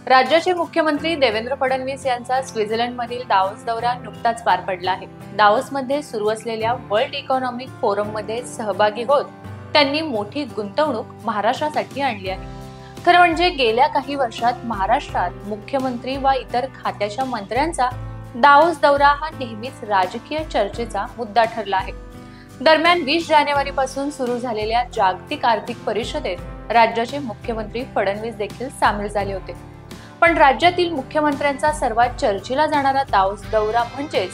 राज्याचे मुख्यमंत्री देवेंद्र फडणवीस यांचा स्वित्झर्लंडमधील दावोस दौरा नुकताच पार पडला आहे। दावोसमध्ये सुरू असलेल्या वर्ल्ड इकॉनॉमिक फोरममध्ये सहभागी होत त्यांनी मोठी गुंतवणूक महाराष्ट्रासाठी आणली आहे। खरं म्हणजे गेल्या काही वर्षात महाराष्ट्रात मुख्यमंत्री व इतर खात्याच्या मंत्र्यांचा दावोस दौरा हा नेहमीच राजकीय चर्चेचा मुद्दा ठरला आहे। दरम्यान 20 जानेवारीपासून सुरू झालेल्या जागतिक आर्थिक परिषदेत राज्याचे मुख्यमंत्री फडणवीस देखील सामील झाले होते। पण राज्यातील मुख्यमंत्र्यांचा सर्वात चर्चेला जाणारा दावोस दौरा म्हणजेच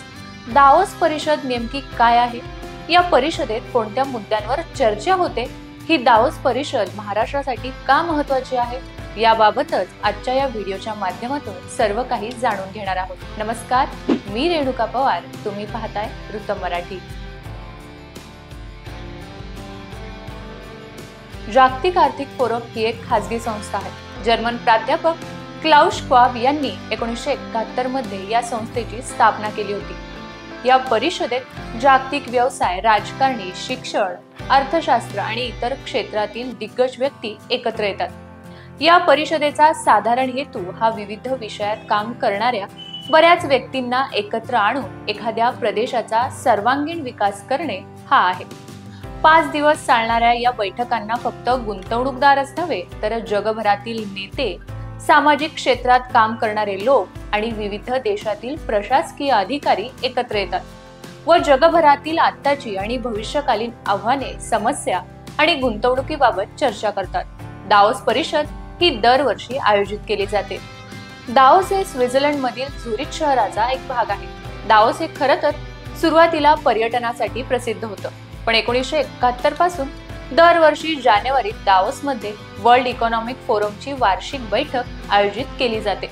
दावोस परिषद नेमकी काय आहे, या परिषदेत कोणत्या मुद्द्यांवर चर्चा होते, ही दावोस परिषद महाराष्ट्रासाठी का महत्त्वाची आहे, याबाबतच आजच्या या व्हिडिओच्या माध्यमातून सर्व काही जाणून घेणार आहोत। नमस्कार, मी रेणुका पवार, तुम्ही पाहताय वृत्त मराठी। जागतिक आर्थिक फोरम ही एक खासगी संस्था आहे। जर्मन प्राध्यापक क्लाउस श्वाब यांनी 1971 मध्ये या संस्थेची स्थापना केली होती। या परिषदेत जागतिक व्यवसाय, राजकारणी, शिक्षण, अर्थशास्त्र आणि इतर क्षेत्रातील दिग्गज व्यक्ती एकत्र येतात। या परिषदेचा साधारण हेतू हा विविध विषयात काम करणाऱ्या बऱ्याच व्यक्तींना एकत्र आणून एखाद्या प्रदेशाचा सर्वांगीण विकास करणे हा आहे। 5 दिवस चालणाऱ्या या बैठकांना फक्त गुंतवणूकदारच नव्हे तर जगभरातील नेते, सामाजिक क्षेत्रात काम करणारे लोक आणि विविध देशातील प्रशासकीय अधिकारी एकत्र येतात व जगभरातील आत्ताची आणि भविष्यकालीन आव्हाने, समस्या आणि गुंतवणुकीबाबत चर्चा करतात। दावोस परिषद ही दरवर्षी आयोजित केली जाते। दावोस हे स्वित्झर्लंडमधील झुरिच शहराचा एक भाग आहे। दावोस हे खरं तर सुरुवातीला पर्यटनासाठी प्रसिद्ध होतं, पण 1971 पासून दरवर्षी जानेवारीत दावोसमध्ये वर्ल्ड इकॉनॉमिक फोरमची वार्षिक बैठक आयोजित केली जाते,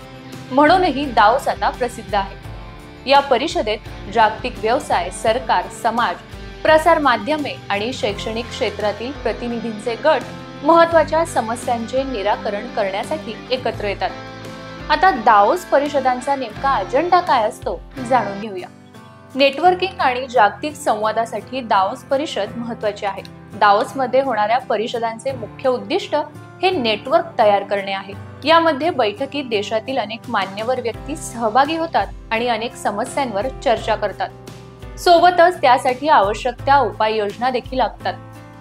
म्हणूनही दावोस आता प्रसिद्ध आहे। या परिषदेत जागतिक व्यवसाय, सरकार, समाज, प्रसार माध्यमे आणि शैक्षणिक क्षेत्रातील प्रतिनिधींचे गट महत्त्वाच्या समस्यांचे निराकरण करण्यासाठी एकत्र येतात। आता दावोस परिषदांचा नेमका अजेंडा काय असतो जाणून घेऊया। नेटवर्किंग आणि जागतिक संवादासाठी दावोस परिषद महत्त्वाची आहे। दावोसमध्ये होणाऱ्या परिषदांचे मुख्य उद्दिष्ट हे नेटवर्क तयार करणे आहे। यामध्ये बैठकीत देशातील अनेक मान्यवर व्यक्ती सहभागी होतात आणि अनेक समस्यांवर चर्चा करतात। सोबतच त्यासाठी आवश्यक त्या उपाययोजना देखील आखतात।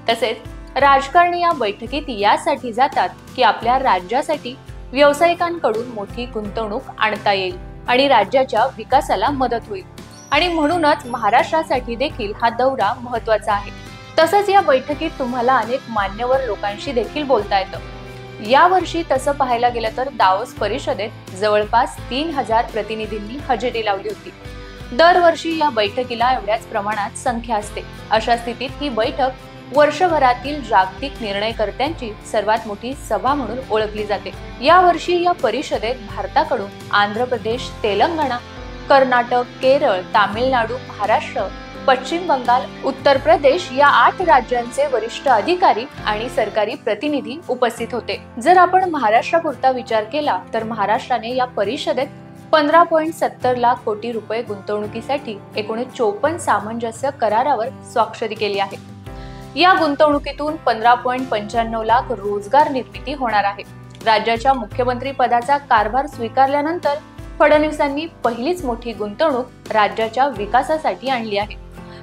तसेच राजकारणी या बैठकीत यासाठी जातात की आपल्या राज्यासाठी व्यावसायिकांकडून मोठी गुंतवणूक आणता येईल आणि राज्याच्या विकासाला मदत होईल, आणि म्हणूनच महाराष्ट्रासाठी देखील हा दौरा महत्त्वाचा आहे। तसंच या बैठकीत तुम्हाला अनेक मान्यवर लोकांशी देखील बोलता येतं। यावर्षी तसं पाहायला गेलं तर दावोस परिषदेत जवळपास 3000 प्रतिनिधींनी हजेरी लावली होती। दरवर्षी या बैठकीला एवढ्याच प्रमाणात संख्या असते। अशा स्थितीत ही बैठक वर्षभरातील जागतिक निर्णयकर्त्यांची सर्वात मोठी सभा म्हणून ओळखली जाते। यावर्षी या परिषदेत भारताकडून आंध्र प्रदेश, तेलंगणा, कर्नाटक, केरळ, तामिळनाडू, महाराष्ट्र, पश्चिम बंगाल, उत्तर प्रदेश या 8 राज्यांचे वरिष्ठ अधिकारी आणि सरकारी प्रतिनिधी उपस्थित होते। जर आपण महाराष्ट्रापुरता विचार केला तर महाराष्ट्राने या परिषदेत 15.70 लाख कोटी रुपये गुंतवणुकीसाठी 1954 सामंजस्य करारावर स्वाक्षरी केली आहे। या गुंतवणुकीतून 15.95 लाख रोजगार निर्मिती होणार आहे। राज्याच्या मुख्यमंत्री पदाचा कारभार स्वीकारल्यानंतर फडणवीसांनी पहिलीच मोठी गुंतवणूक राज्याच्या विकासासाठी आणली आहे,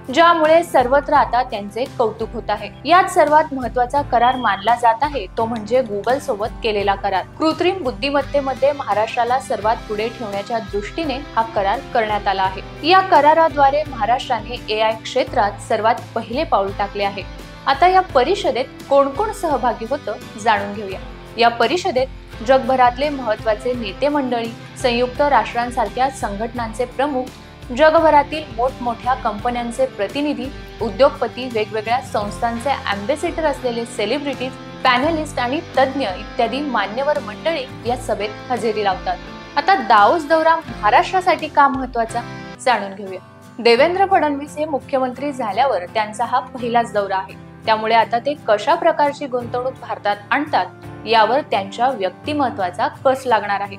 ज्यामुळे सर्वत्र आता त्यांचे कौतुक होत आहे। यात सर्वात महत्त्वाचा करार मानला जात आहे तो म्हणजे गुगल सोबत केलेला करार। कृत्रिम बुद्धिमत्तेमध्ये महाराष्ट्राला सर्वात पुढे ठेवण्याच्या दृष्टीने हा करार करण्यात आला आहे। या कराराद्वारे महाराष्ट्राने AI क्षेत्रात सर्वात पहिले पाऊल टाकले आहे। आता या परिषदेत कोण कोण सहभागी होतं जाणून घेऊया। या परिषदेत जगभरातले महत्त्वाचे नेते मंडळी, संयुक्त राष्ट्रांसारख्या संघटनांचे प्रमुख, जगभरातील मोठमोठ्या कंपन्यांचे प्रतिनिधी, उद्योगपती, वेगवेगळ्या संस्थांचे अँबॅसेडर असलेले सेलिब्रिटीज, पॅनलिस्ट आणि तज्ज्ञ इत्यादी मान्यवर मंडळी या सभेत हजेरी लावतात। आता दावोस दौरा महाराष्ट्रासाठी का महत्त्वाचा जाणून घेऊया। देवेंद्र फडणवीस हे मुख्यमंत्री झाल्यावर त्यांचा हा पहिलाच दौरा आहे, त्यामुळे आता ते कशा प्रकारची गुंतवणूक भारतात आणतात यावर त्यांच्या व्यक्तिमत्वाचा कस लागणार आहे।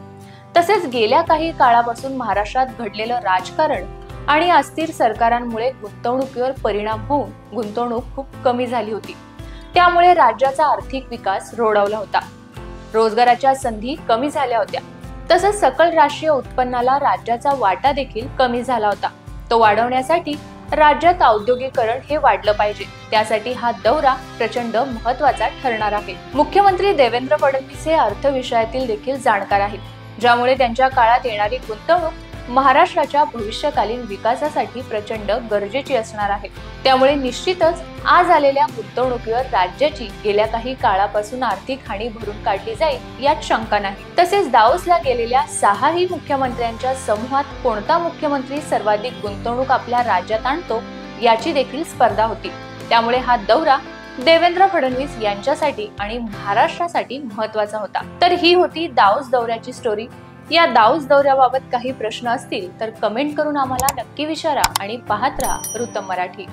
तसेच गेल्या काही काळापासून महाराष्ट्रात घडलेलं राजकारण आणि अस्थिर सरकारांमुळे गुंतवणुकीवर परिणाम होऊन गुंतवणूक खूप कमी झाली होती। त्यामुळे राज्याचा आर्थिक विकास रोडावला होता, रोजगाराच्या संधी कमी झाल्या होत्या तसंच सकल राष्ट्रीय उत्पन्नाला राज्याचा वाटा देखील कमी झाला होता. तो वाढवण्यासाठी राज्यात औद्योगिकरण हे वाढलं पाहिजे. त्यासाठी हा दौरा प्रचंड महत्त्वाचा ठरणार आहे. मुख्यमंत्री देवेंद्र फडणवीस हे अर्थ विषयातील देखील जाणकार आहेत, ज्यामुळे त्यांच्या काळात येणारी गुंतवणूक महाराष्ट्राच्या भविष्यकालीन विकासासाठी प्रचंड गरजेची असणार आहे. त्यामुळे निश्चितच आज आलेल्या गुंतवणुकीवर राज्याची गेल्या काही काळापासून आर्थिक हानी भरून काढली जाईल यात शंका नाही. तसेच दावोसला गेलेल्या 6ही मुख्यमंत्र्यांच्या समूहात कोणता मुख्यमंत्री सर्वाधिक गुंतवणूक आपल्या राज्यात आणतो याची देखील स्पर्धा होती. त्यामुळे हा दौरा देवेंद्र फडणवीस यांच्यासाठी आणि महाराष्ट्रासाठी महत्त्वाचा होता. तर ही होती दावोस दौऱ्याची स्टोरी. या दावोस दौऱ्याबाबत काही प्रश्न असतील तर कमेंट करून आम्हाला नक्की विचारा आणि पाहत राहा वृत्तम मराठी.